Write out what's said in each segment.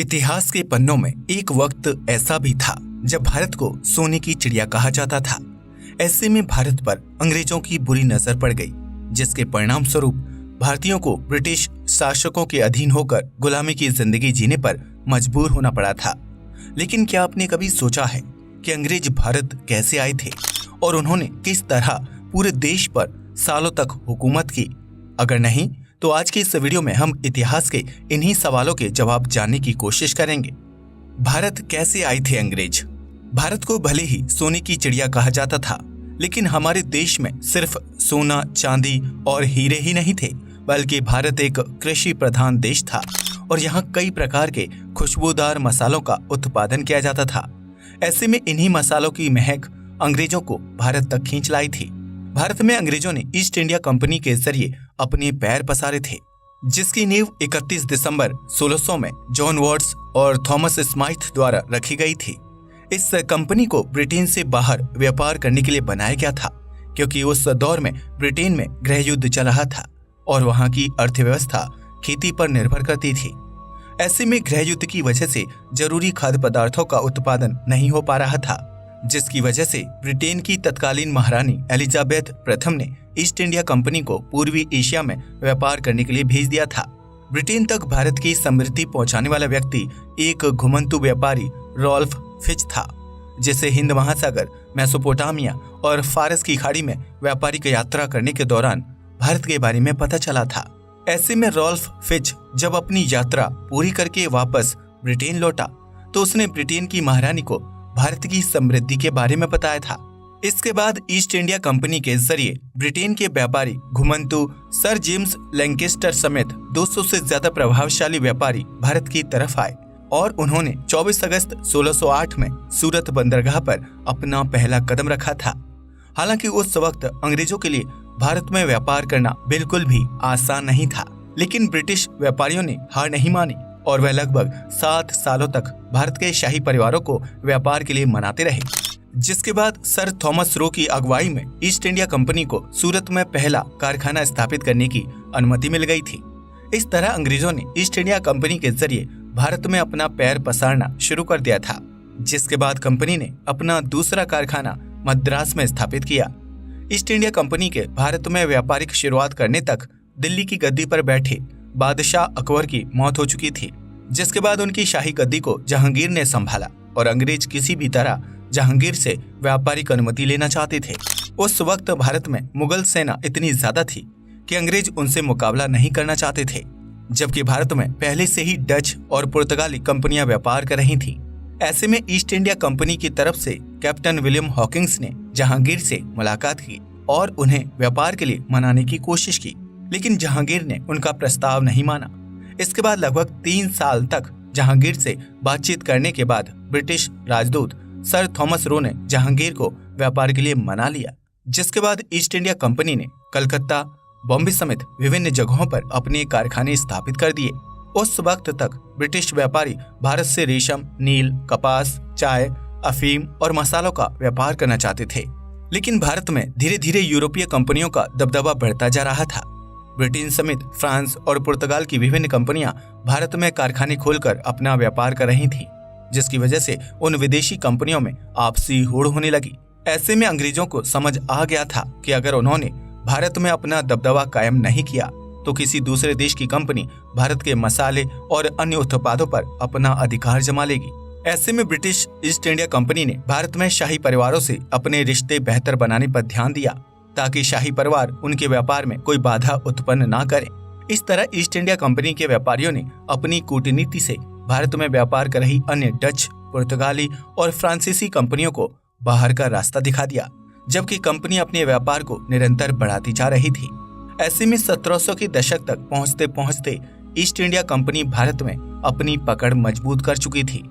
इतिहास के पन्नों में एक वक्त ऐसा भी था जब भारत को सोने की चिड़िया कहा जाता था। ऐसे में भारत पर अंग्रेजों की बुरी नजर पड़ गई, जिसके परिणाम स्वरूप भारतीयों को ब्रिटिश शासकों के अधीन होकर गुलामी की जिंदगी जीने पर मजबूर होना पड़ा था। लेकिन क्या आपने कभी सोचा है कि अंग्रेज भारत कैसे आए थे और उन्होंने किस तरह पूरे देश पर सालों तक हुकूमत की? अगर नहीं तो आज की इस वीडियो में हम इतिहास के इन्हीं सवालों के जवाब जानने की कोशिश करेंगे। भारत कैसे आए थे अंग्रेज? भारत को भले ही सोने की चिड़िया कहा जाता था, लेकिन हमारे देश में सिर्फ सोना, चांदी और हीरे ही नहीं थे, बल्कि भारत एक कृषि प्रधान देश था और यहाँ कई प्रकार के खुशबूदार मसालों का उत्पादन किया जाता था। ऐसे में इन्हीं मसालों की महक अंग्रेजों को भारत तक खींच लाई थी। भारत में अंग्रेजों ने ईस्ट इंडिया कंपनी के जरिए अपने पैर पसारे थे, जिसकी नींव 31 दिसंबर 1600 में जॉन वॉट्स और थॉमस स्माइथ द्वारा रखी गई थी। इस कंपनी को ब्रिटेन से बाहर व्यापार करने के लिए बनाया गया था, क्योंकि उस दौर में ब्रिटेन में गृह युद्ध चल रहा था और वहां की अर्थव्यवस्था खेती पर निर्भर करती थी। ऐसे में गृह युद्ध की वजह से जरूरी खाद्य पदार्थों का उत्पादन नहीं हो पा रहा था, जिसकी वजह से ब्रिटेन की तत्कालीन महारानी एलिजाबेथ प्रथम ने ईस्ट इंडिया कंपनी को पूर्वी एशिया में व्यापार करने के लिए भेज दिया था। ब्रिटेन तक भारत की समृद्धि पहुंचाने वाला व्यक्ति एक घुमंतु व्यापारी रॉल्फ फिच था, जिसे हिंद महासागर, मेसोपोटामिया और फारस की खाड़ी में व्यापारिक यात्रा करने के दौरान भारत के बारे में पता चला था। ऐसे में रॉल्फ फिच जब अपनी यात्रा पूरी करके वापस ब्रिटेन लौटा तो उसने ब्रिटेन की महारानी को भारत की समृद्धि के बारे में बताया था। इसके बाद ईस्ट इंडिया कंपनी के जरिए ब्रिटेन के व्यापारी घुमंतु सर जेम्स लैंकेस्टर समेत 200 से ज्यादा प्रभावशाली व्यापारी भारत की तरफ आए और उन्होंने 24 अगस्त 1608 में सूरत बंदरगाह पर अपना पहला कदम रखा था। हालांकि उस वक्त अंग्रेजों के लिए भारत में व्यापार करना बिल्कुल भी आसान नहीं था, लेकिन ब्रिटिश व्यापारियों ने हार नहीं मानी और वह लगभग 7 सालों तक भारत के शाही परिवारों को व्यापार के लिए मनाते रहे, जिसके बाद सर थॉमस रो की अगुवाई में ईस्ट इंडिया कंपनी को सूरत में पहला कारखाना स्थापित करने की अनुमति मिल गई थी। इस तरह अंग्रेजों ने ईस्ट इंडिया कंपनी के जरिए भारत में अपना पैर पसारना शुरू कर दिया था, जिसके बाद कंपनी ने अपना दूसरा कारखाना मद्रास में स्थापित किया। ईस्ट इंडिया कंपनी के भारत में व्यापारिक शुरुआत करने तक दिल्ली की गद्दी पर बैठे बादशाह अकबर की मौत हो चुकी थी, जिसके बाद उनकी शाही गद्दी को जहांगीर ने संभाला और अंग्रेज किसी भी तरह जहांगीर से व्यापारिक अनुमति लेना चाहते थे। उस वक्त भारत में मुगल सेना इतनी ज्यादा थी कि अंग्रेज उनसे मुकाबला नहीं करना चाहते थे, जबकि भारत में पहले से ही डच और पुर्तगाली कंपनियां व्यापार कर रही थी। ऐसे में ईस्ट इंडिया कंपनी की तरफ से कैप्टन विलियम हॉकिंस ने जहांगीर से मुलाकात की और उन्हें व्यापार के लिए मनाने की कोशिश की, लेकिन जहांगीर ने उनका प्रस्ताव नहीं माना। इसके बाद लगभग 3 साल तक जहांगीर से बातचीत करने के बाद ब्रिटिश राजदूत सर थॉमस रो ने जहांगीर को व्यापार के लिए मना लिया, जिसके बाद ईस्ट इंडिया कंपनी ने कलकत्ता, बॉम्बे समेत विभिन्न जगहों पर अपने कारखाने स्थापित कर दिए। उस वक्त तक ब्रिटिश व्यापारी भारत से रेशम, नील, कपास, चाय, अफीम और मसालों का व्यापार करना चाहते थे, लेकिन भारत में धीरे धीरे यूरोपीय कंपनियों का दबदबा बढ़ता जा रहा था। ब्रिटेन समेत फ्रांस और पुर्तगाल की विभिन्न कंपनियां भारत में कारखाने खोलकर अपना व्यापार कर रही थीं, जिसकी वजह से उन विदेशी कंपनियों में आपसी होड़ होने लगी। ऐसे में अंग्रेजों को समझ आ गया था कि अगर उन्होंने भारत में अपना दबदबा कायम नहीं किया तो किसी दूसरे देश की कंपनी भारत के मसाले और अन्य उत्पादों पर अपना अधिकार जमा लेगी। ऐसे में ब्रिटिश ईस्ट इंडिया कंपनी ने भारत में शाही परिवारों से अपने रिश्ते बेहतर बनाने पर ध्यान दिया, ताकि शाही परिवार उनके व्यापार में कोई बाधा उत्पन्न ना करे। इस तरह ईस्ट इंडिया कंपनी के व्यापारियों ने अपनी कूटनीति से भारत में व्यापार कर रही अन्य डच, पुर्तगाली और फ्रांसीसी कंपनियों को बाहर का रास्ता दिखा दिया, जबकि कंपनी अपने व्यापार को निरंतर बढ़ाती जा रही थी। ऐसे में 1700 के दशक तक पहुंचते पहुंचते ईस्ट इंडिया कंपनी भारत में अपनी पकड़ मजबूत कर चुकी थी,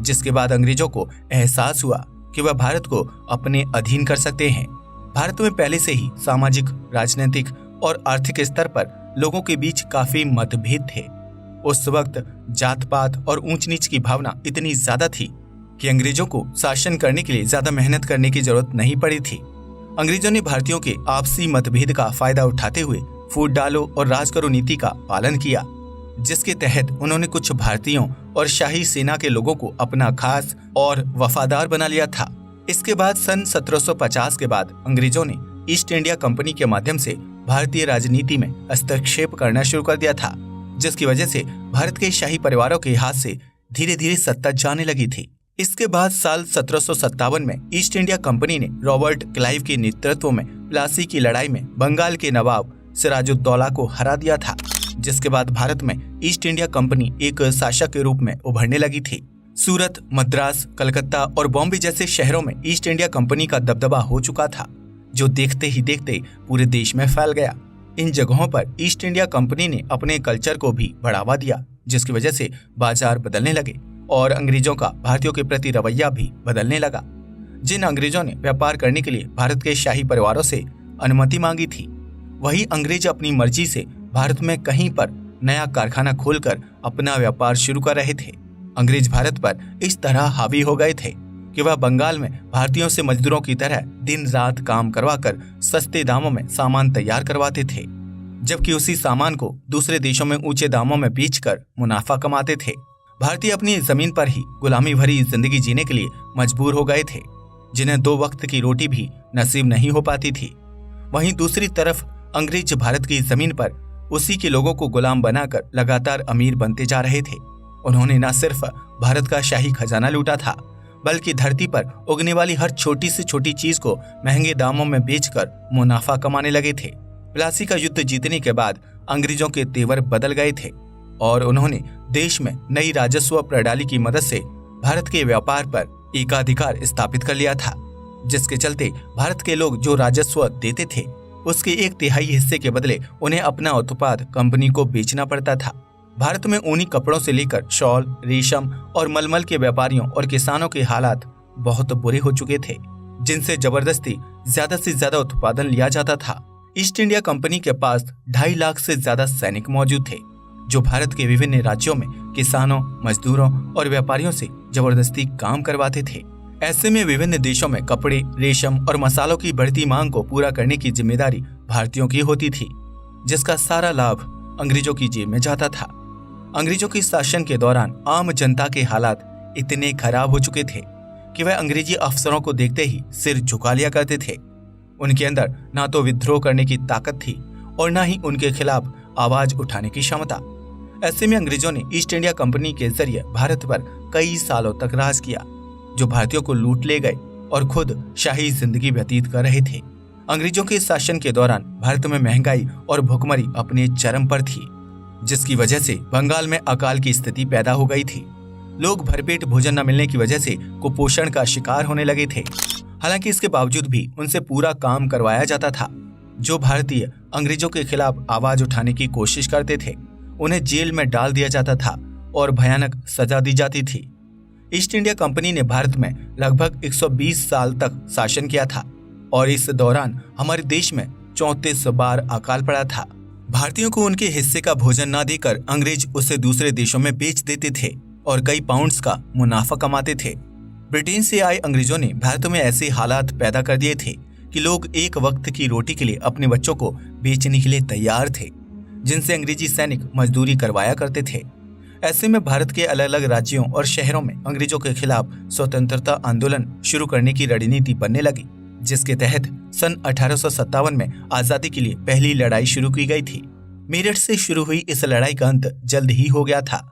जिसके बाद अंग्रेजों को एहसास हुआ कि वह भारत को अपने अधीन कर सकते हैं। भारत में पहले से ही सामाजिक, राजनीतिक और आर्थिक स्तर पर लोगों के बीच काफी मतभेद थे। उस वक्त जात पात और ऊंच नीच की भावना इतनी ज्यादा थी कि अंग्रेजों को शासन करने के लिए ज्यादा मेहनत करने की जरूरत नहीं पड़ी थी। अंग्रेजों ने भारतीयों के आपसी मतभेद का फायदा उठाते हुए फूट डालो और राज करो नीति का पालन किया, जिसके तहत उन्होंने कुछ भारतीयों और शाही सेना के लोगों को अपना खास और वफादार बना लिया था। इसके बाद सन 1750 के बाद अंग्रेजों ने ईस्ट इंडिया कंपनी के माध्यम से भारतीय राजनीति में हस्तक्षेप करना शुरू कर दिया था, जिसकी वजह से भारत के शाही परिवारों के हाथ से धीरे धीरे सत्ता जाने लगी थी। इसके बाद साल 1757 में ईस्ट इंडिया कंपनी ने रॉबर्ट क्लाइव के नेतृत्व में प्लासी की लड़ाई में बंगाल के नवाब सिराजुद्दौला को हरा दिया था, जिसके बाद भारत में ईस्ट इंडिया कंपनी एक शासक के रूप में उभरने लगी थी। सूरत, मद्रास, कलकत्ता और बॉम्बे जैसे शहरों में ईस्ट इंडिया कंपनी का दबदबा हो चुका था, जो देखते ही देखते पूरे देश में फैल गया। इन जगहों पर ईस्ट इंडिया कंपनी ने अपने कल्चर को भी बढ़ावा दिया, जिसकी वजह से बाजार बदलने लगे और अंग्रेजों का भारतीयों के प्रति रवैया भी बदलने लगा। जिन अंग्रेजों ने व्यापार करने के लिए भारत के शाही परिवारों से अनुमति मांगी थी, वही अंग्रेज अपनी मर्जी से भारत में कहीं पर नया कारखाना खोलकर अपना व्यापार शुरू कर रहे थे। अंग्रेज भारत पर इस तरह हावी हो गए थे कि वह बंगाल में भारतीयों से मजदूरों की तरह दिन रात काम करवाकर सस्ते दामों में सामान तैयार करवाते थे, जबकि उसी सामान को दूसरे देशों में ऊंचे दामों में बेचकर मुनाफा कमाते थे। भारतीय अपनी जमीन पर ही गुलामी भरी जिंदगी जीने के लिए मजबूर हो गए थे, जिन्हें 2 वक्त की रोटी भी नसीब नहीं हो पाती थी। वहीं दूसरी तरफ अंग्रेज भारत की जमीन पर उसी के लोगों को गुलाम बनाकर लगातार अमीर बनते जा रहे थे। उन्होंने न सिर्फ भारत का शाही खजाना लूटा था, बल्कि धरती पर उगने वाली हर छोटी से छोटी चीज को महंगे दामों में बेचकर मुनाफा कमाने लगे थे। प्लासी का युद्ध जीतने के बाद अंग्रेजों के तेवर बदल गए थे और उन्होंने देश में नई राजस्व प्रणाली की मदद से भारत के व्यापार पर एकाधिकार स्थापित कर लिया था, जिसके चलते भारत के लोग जो राजस्व देते थे, उसके 1/3 हिस्से के बदले उन्हें अपना उत्पाद कंपनी को बेचना पड़ता था। भारत में ऊनी कपड़ों से लेकर शॉल, रेशम और मलमल के व्यापारियों और किसानों के हालात बहुत बुरे हो चुके थे, जिनसे जबरदस्ती ज्यादा से ज्यादा उत्पादन लिया जाता था। ईस्ट इंडिया कंपनी के पास 2.5 लाख से ज्यादा सैनिक मौजूद थे, जो भारत के विभिन्न राज्यों में किसानों, मजदूरों और व्यापारियों से जबरदस्ती काम करवाते थे। ऐसे में विभिन्न देशों में कपड़े, रेशम और मसालों की बढ़ती मांग को पूरा करने की जिम्मेदारी भारतीयों की होती थी, जिसका सारा लाभ अंग्रेजों की जेब में जाता था। अंग्रेजों के शासन के दौरान आम जनता के हालात इतने खराब हो चुके थे कि वह अंग्रेजी अफसरों को देखते ही सिर झुका लिया करते थे। उनके अंदर ना तो विद्रोह करने की ताकत थी और ना ही उनके खिलाफ आवाज उठाने की क्षमता। ऐसे में अंग्रेजों ने ईस्ट इंडिया कंपनी के जरिए भारत पर कई सालों तक राज किया, जो भारतीयों को लूट ले गए और खुद शाही जिंदगी व्यतीत कर रहे थे। अंग्रेजों के शासन के दौरान भारत में महंगाई और भुखमरी अपने चरम पर थी, जिसकी वजह से बंगाल में अकाल की स्थिति पैदा हो गई थी। लोग भरपेट भोजन न मिलने की वजह से कुपोषण का शिकार होने लगे थे। हालांकि इसके बावजूद भी उनसे पूरा काम करवाया जाता था। जो भारतीय अंग्रेजों के खिलाफ आवाज उठाने की कोशिश करते थे, उन्हें जेल में डाल दिया जाता था और भयानक सजा दी जाती थी। ईस्ट इंडिया कंपनी ने भारत में लगभग 120 साल तक शासन किया था और इस दौरान हमारे देश में 34 बार अकाल पड़ा था। भारतीयों को उनके हिस्से का भोजन ना देकर अंग्रेज उसे दूसरे देशों में बेच देते थे और कई पाउंड्स का मुनाफा कमाते थे। ब्रिटेन से आए अंग्रेजों ने भारत में ऐसे हालात पैदा कर दिए थे कि लोग एक वक्त की रोटी के लिए अपने बच्चों को बेचने के लिए तैयार थे, जिनसे अंग्रेजी सैनिक मजदूरी करवाया करते थे। ऐसे में भारत के अलग अलग राज्यों और शहरों में अंग्रेजों के खिलाफ स्वतंत्रता आंदोलन शुरू करने की रणनीति बनने लगी, जिसके तहत सन 1857 में आजादी के लिए पहली लड़ाई शुरू की गई थी। मेरठ से शुरू हुई इस लड़ाई का अंत जल्द ही हो गया था,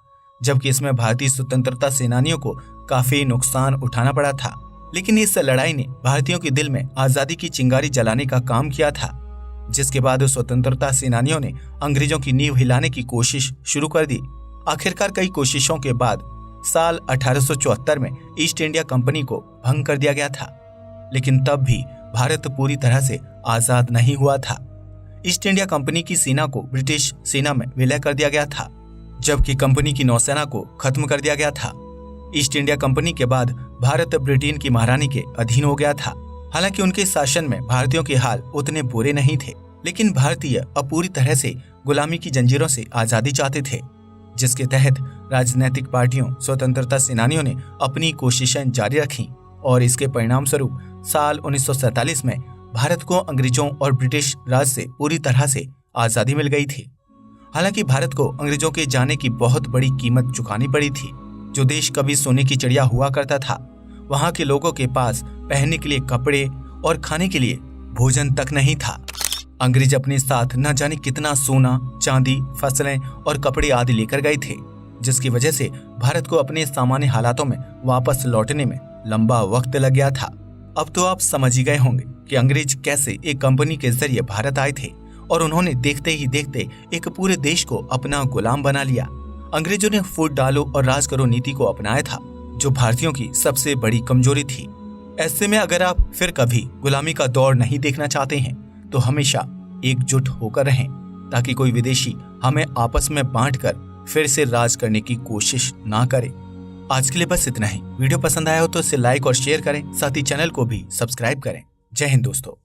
जबकि इसमें भारतीय स्वतंत्रता सेनानियों को काफी नुकसान उठाना पड़ा था। लेकिन इस लड़ाई ने भारतीयों के दिल में आजादी की चिंगारी जलाने का काम किया था, जिसके बाद स्वतंत्रता सेनानियों ने अंग्रेजों की नींव हिलाने की कोशिश शुरू कर दी। आखिरकार कई कोशिशों के बाद साल 1874 में ईस्ट इंडिया कंपनी को भंग कर दिया गया था, लेकिन तब भी भारत पूरी तरह से आजाद नहीं हुआ था। ईस्ट इंडिया कंपनी की सेना को ब्रिटिश सेना में विलय कर दिया गया था, जबकि कंपनी की नौसेना को खत्म कर दिया गया था। ईस्ट इंडिया कंपनी के बाद भारत ब्रिटेन की महारानी के अधीन हो गया था। हालांकि उनके शासन में भारतीयों के हाल उतने बुरे नहीं थे, लेकिन भारतीय अब पूरी तरह से गुलामी की जंजीरों से आजादी चाहते थे, जिसके तहत राजनीतिक पार्टियों, स्वतंत्रता सेनानियों ने अपनी कोशिशें जारी रखी और इसके परिणाम स्वरूप साल 1947 में भारत को अंग्रेजों और ब्रिटिश राज से पूरी तरह से आजादी मिल गई थी। हालांकि भारत को अंग्रेजों के जाने की बहुत बड़ी कीमत चुकानी पड़ी थी। जो देश कभी सोने की चिड़िया हुआ करता था, वहां के लोगों के पास पहनने के लिए कपड़े और खाने के लिए भोजन तक नहीं था। अंग्रेज अपने साथ न जाने कितना सोना, चांदी, फसलें और कपड़े आदि लेकर गए थे, जिसकी वजह से भारत को अपने सामान्य हालातों में वापस लौटने में लंबा वक्त लग गया था। अब तो आप समझ ही गए होंगे कि अंग्रेज कैसे एक कंपनी के जरिए भारत आए थे और उन्होंने देखते ही देखते एक पूरे देश को अपना गुलाम बना लिया। अंग्रेजों ने फूट डालो और राज करो नीति को अपनाया था, जो भारतीयों की सबसे बड़ी कमजोरी थी। ऐसे में अगर आप फिर कभी गुलामी का दौर नहीं देखना चाहते हैं तो हमेशा एकजुट होकर रहें, ताकि कोई विदेशी हमें आपस में बांटकर फिर से राज करने की कोशिश ना करे। आज के लिए बस इतना ही। वीडियो पसंद आया हो तो इसे लाइक और शेयर करें, साथ ही चैनल को भी सब्सक्राइब करें। जय हिंद दोस्तों।